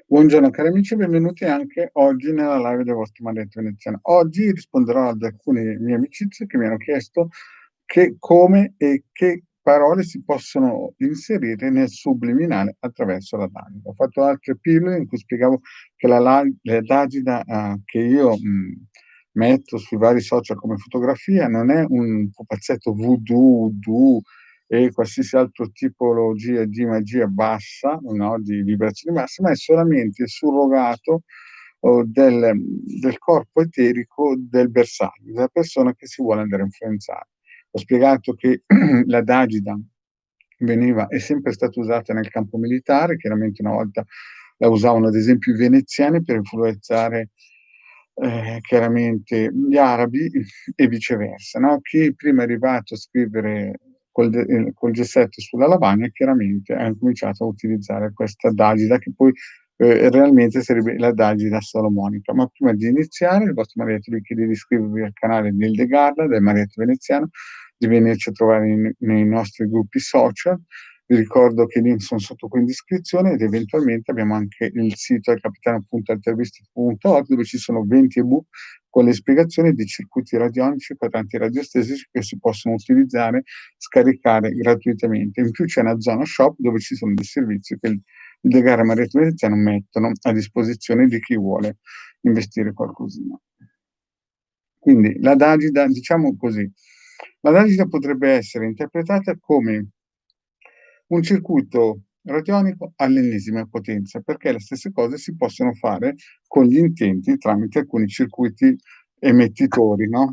Buongiorno cari amici, benvenuti anche oggi nella live del vostro Maledetto Veneziano. Oggi risponderò ad alcune mie amicizie che mi hanno chiesto come e che parole si possono inserire nel subliminale attraverso l'adagio. Ho fatto altre pillole in cui spiegavo che l'adagida che io metto sui vari social come fotografia non è un pupazzetto voodoo e qualsiasi altro tipologia di magia bassa, no, di vibrazioni basse, ma è solamente il surrogato del corpo eterico del bersaglio, della persona che si vuole andare a influenzare. Ho spiegato che l'adagida è sempre stata usata nel campo militare, chiaramente una volta la usavano ad esempio i veneziani per influenzare chiaramente gli arabi e viceversa, no? Chi prima è arrivato a scrivere col gessetto sulla lavagna chiaramente ha cominciato a utilizzare questa d'Agida che poi realmente sarebbe la d'Agida salomonica. Ma prima di iniziare il vostro Marietto vi chiede di iscrivervi al canale di Hildegarda, del Marietto Veneziano, di venirci a trovare nei nostri gruppi social. Vi ricordo che i link sono sotto qui in descrizione ed eventualmente abbiamo anche il sito capitano.altervisti.org dove ci sono 20 ebook con le spiegazioni di circuiti radionici, quadranti radiostesici che si possono utilizzare, scaricare gratuitamente. In più c'è una zona shop dove ci sono dei servizi che il Degara e Marietto Veneziano mettono a disposizione di chi vuole investire qualcosina. Quindi l'adagida, diciamo così, l'adagida potrebbe essere interpretata come un circuito radionico all'ennesima potenza, perché le stesse cose si possono fare con gli intenti tramite alcuni circuiti emettitori, no?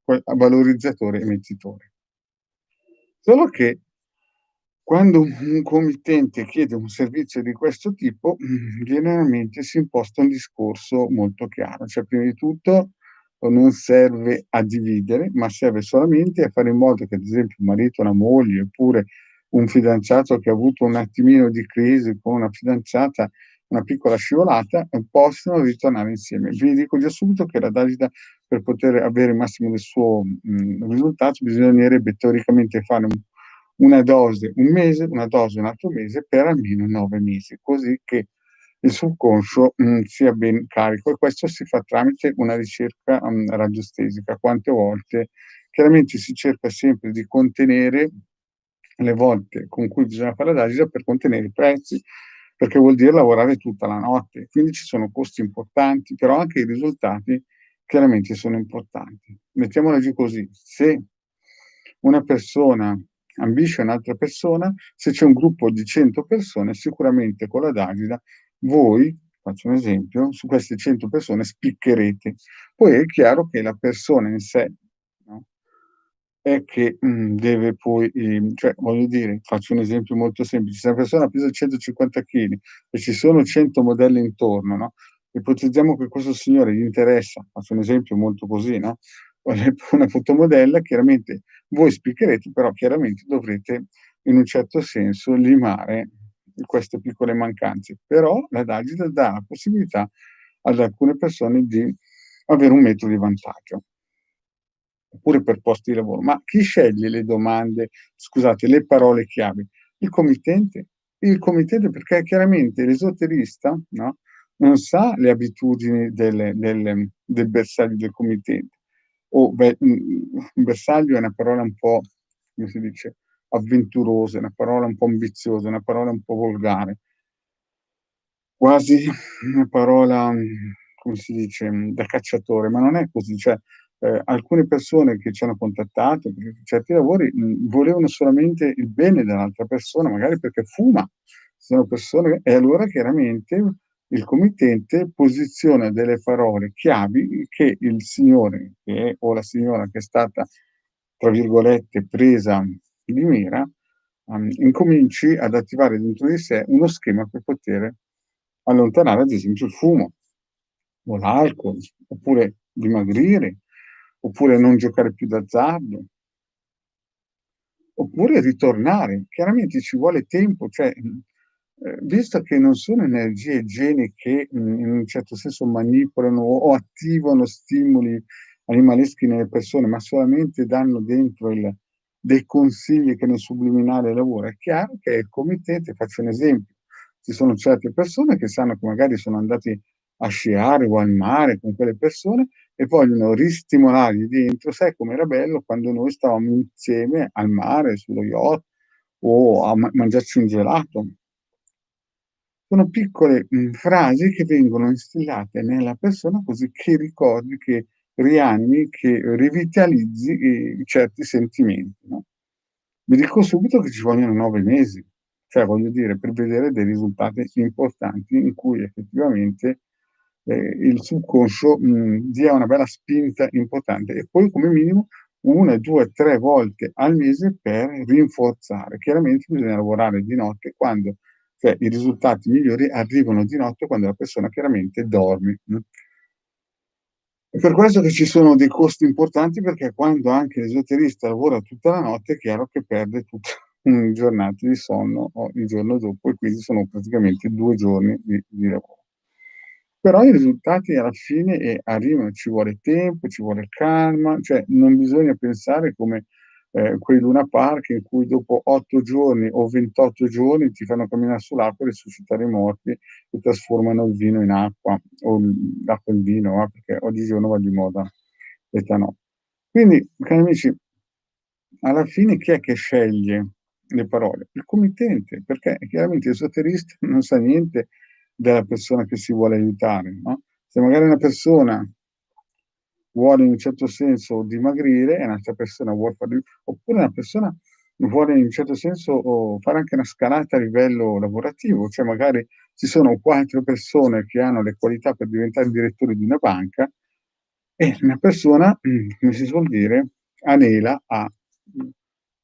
Valorizzatori emettitori. Solo che quando un committente chiede un servizio di questo tipo, generalmente si imposta un discorso molto chiaro. Cioè, prima di tutto, non serve a dividere, ma serve solamente a fare in modo che, ad esempio, un marito, una moglie, oppure un fidanzato che ha avuto un attimino di crisi con una fidanzata, una piccola scivolata, possano ritornare insieme. Vi dico già subito che la Dalida, per poter avere il massimo del suo risultato, bisognerebbe teoricamente fare una dose un mese, una dose un altro mese per almeno 9 mesi, così che il subconscio sia ben carico, e questo si fa tramite una ricerca radiostesica. Quante volte? Chiaramente si cerca sempre di contenere le volte con cui bisogna fare l'adagio per contenere i prezzi, perché vuol dire lavorare tutta la notte, quindi ci sono costi importanti, però anche i risultati chiaramente sono importanti. Mettiamola giù così: se una persona ambisce un'altra persona, se c'è un gruppo di 100 persone, sicuramente con l'adagida voi, faccio un esempio, su queste 100 persone spiccherete. Poi è chiaro che la persona in sé, no, è che deve poi, cioè voglio dire, faccio un esempio molto semplice: se una persona pesa 150 chili e ci sono 100 modelle intorno, no, ipotizziamo che questo signore gli interessa, faccio un esempio molto così, no, una fotomodella, chiaramente voi spiccherete, però chiaramente dovrete in un certo senso limare queste piccole mancanze. Però l'adagito dà la possibilità ad alcune persone di avere un metro di vantaggio, oppure per posti di lavoro. Ma chi sceglie le domande, scusate, le parole chiave? Il committente. Il committente, perché chiaramente l'esoterista, no, non sa le abitudini del bersaglio del committente. Un bersaglio è una parola un po', come si dice, avventurosa, è una parola un po' ambiziosa, una parola un po' volgare, quasi una parola, come si dice, da cacciatore, ma non è così. Cioè, alcune persone che ci hanno contattato per certi lavori, volevano solamente il bene dell'altra persona, magari perché fuma. Sono persone, e allora chiaramente il committente posiziona delle parole chiavi che il signore o la signora che è stata, tra virgolette, "presa di mira", incominci ad attivare dentro di sé uno schema per poter allontanare ad esempio il fumo o l'alcol, oppure dimagrire, oppure non giocare più d'azzardo, oppure ritornare. Chiaramente ci vuole tempo, cioè, visto che non sono energie, geni che, in un certo senso manipolano o attivano stimoli animaleschi nelle persone, ma solamente danno dentro dei consigli che nel subliminale lavora, è chiaro che il committente, faccio un esempio, ci sono certe persone che sanno che magari sono andati a sciare o al mare con quelle persone e vogliono ristimolargli dentro: "Sai com'era bello quando noi stavamo insieme al mare, sullo yacht o a mangiarci un gelato." Sono piccole, frasi che vengono instillate nella persona così che ricordi, che rianimi, che rivitalizzi, certi sentimenti, no. Vi dico subito che ci vogliono 9 mesi, cioè voglio dire per vedere dei risultati importanti in cui effettivamente, il subconscio, dia una bella spinta importante e poi come minimo 1, 2, 3 volte al mese per rinforzare. Chiaramente bisogna lavorare di notte quando cioè i risultati migliori arrivano di notte quando la persona chiaramente dorme, È per questo che ci sono dei costi importanti, perché quando anche l'esoterista lavora tutta la notte è chiaro che perde tutta giornate di sonno o il giorno dopo e quindi sono praticamente 2 giorni di lavoro. Però i risultati alla fine, arrivano, ci vuole tempo, ci vuole calma, cioè non bisogna pensare come, quei Luna Park in cui dopo 8 giorni o 28 giorni ti fanno camminare sull'acqua e resuscitare i morti e trasformano il vino in acqua o l'acqua in vino, perché oggigiorno va di moda l'etanolo. Quindi, cari amici, alla fine chi è che sceglie le parole? Il committente, perché chiaramente l'esoterista non sa niente della persona che si vuole aiutare, no, se magari una persona vuole in un certo senso dimagrire e un'altra persona vuol fare oppure una persona vuole in un certo senso fare anche una scalata a livello lavorativo, cioè magari ci sono 4 persone che hanno le qualità per diventare direttori di una banca e una persona, come si suol dire, anela a, mhmm,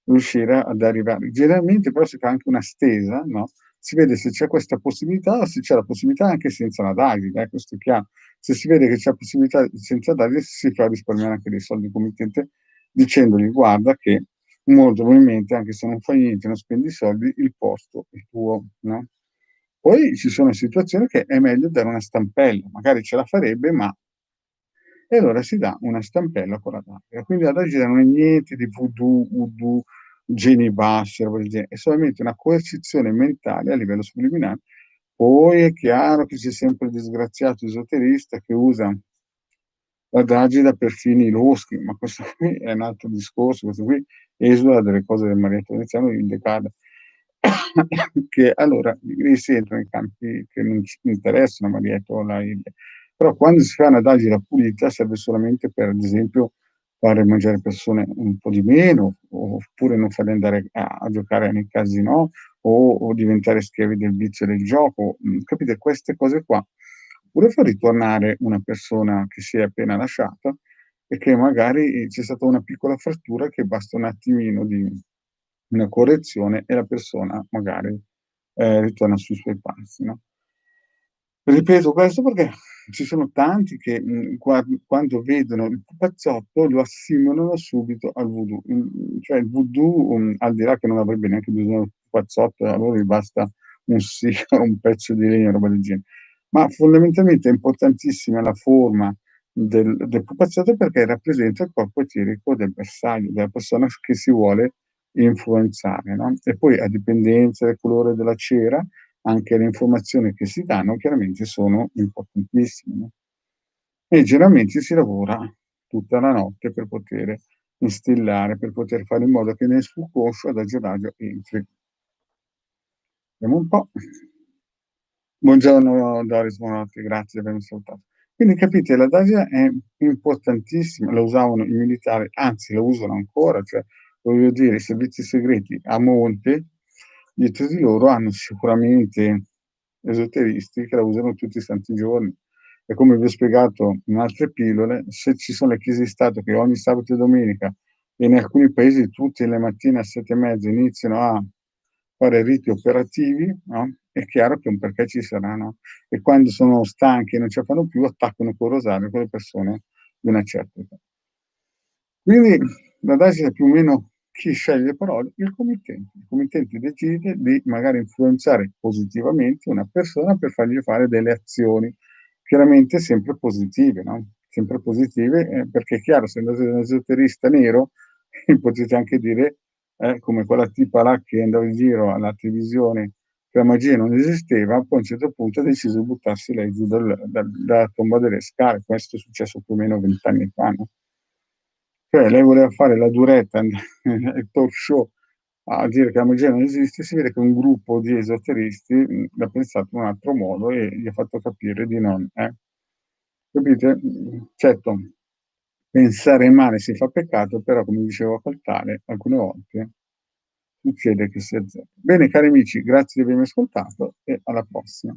riuscire ad arrivare. Generalmente però si fa anche una stesa, no, si vede se c'è questa possibilità o se c'è la possibilità anche senza la Davide, questo è chiaro. Se si vede che c'è possibilità senza Davide si fa risparmiare anche dei soldi al committente dicendogli: "Guarda che molto probabilmente anche se non fai niente, non spendi soldi, il posto è tuo", no. Poi ci sono situazioni che è meglio dare una stampella, magari ce la farebbe ma e allora si dà una stampella con la data. Quindi ad oggi non è niente di voodoo, voodoo, geni bassi, roba del genere, è solamente una coercizione mentale a livello subliminale. Poi è chiaro che c'è sempre il disgraziato esoterista che usa l'adagio per fini loschi, ma questo qui è un altro discorso, questo qui esula delle cose del marietto veneziano in decada, che allora lì si entra in campi che non ci interessano Marietto o la Ilde. Però quando si fa un'adagio pulita serve solamente per, ad esempio, fare mangiare persone un po' di meno, oppure non farle andare a giocare nei casinò o diventare schiavi del vizio del gioco, capite queste cose qua. Oppure far ritornare una persona che si è appena lasciata e che magari c'è stata una piccola frattura che basta un attimino di una correzione e la persona magari, ritorna sui suoi passi, no. Ripeto questo perché ci sono tanti che, quando vedono il pupazzotto lo assimilano subito al voodoo. Cioè il voodoo, al di là che non avrebbe neanche bisogno del pupazzotto, a loro gli basta un sigaro, un pezzo di legno, roba del genere. Ma fondamentalmente è importantissima la forma del pupazzotto perché rappresenta il corpo eterico del bersaglio, della persona s che si vuole influenzare, no, e poi a dipendenza del colore della cera anche le informazioni che si danno chiaramente sono importantissime, no, e generalmente si lavora tutta la notte per poter instillare, per poter fare in modo che nel subconscio adagio adagio entri. Vediamo un po'. Buongiorno Doris, buonanotte, grazie di avermi ascoltato. Quindi capite, l'adagio è importantissima, lo usavano i militari, anzi lo usano ancora, cioè voglio dire i servizi segreti a monte, dietro di loro hanno sicuramente esoteristi che la usano tutti i santi giorni. E come vi ho spiegato in altre pillole, se ci sono le chiese di Stato che ogni sabato e domenica e in alcuni paesi tutte le mattine a 7 e mezza iniziano a fare riti operativi, no, è chiaro che un perché ci sarà, no, e quando sono stanchi e non ce la fanno più attaccano col rosario quelle persone di una certa età. Quindi l'adagio è più o meno chi sceglie le parole? Il committente. Il committente decide di magari influenzare positivamente una persona per fargli fare delle azioni, chiaramente sempre positive, no, sempre positive, perché è chiaro se andate da un esoterista nero potete anche dire, come quella tipa là che andava in giro alla televisione che la magia non esisteva, poi a un certo punto ha deciso di buttarsi lei giù dalla tomba delle scale. Questo è successo più o meno 20 anni fa, no? Cioè, lei voleva fare la duretta nel talk show a dire che la magia non esiste, si vede che un gruppo di esoteristi l'ha pensato in un altro modo e gli ha fatto capire di non, capite? Certo, pensare male si fa peccato, però come dicevo a Caltare, alcune volte succede che si azzecca. Bene, cari amici, grazie di avermi ascoltato e alla prossima.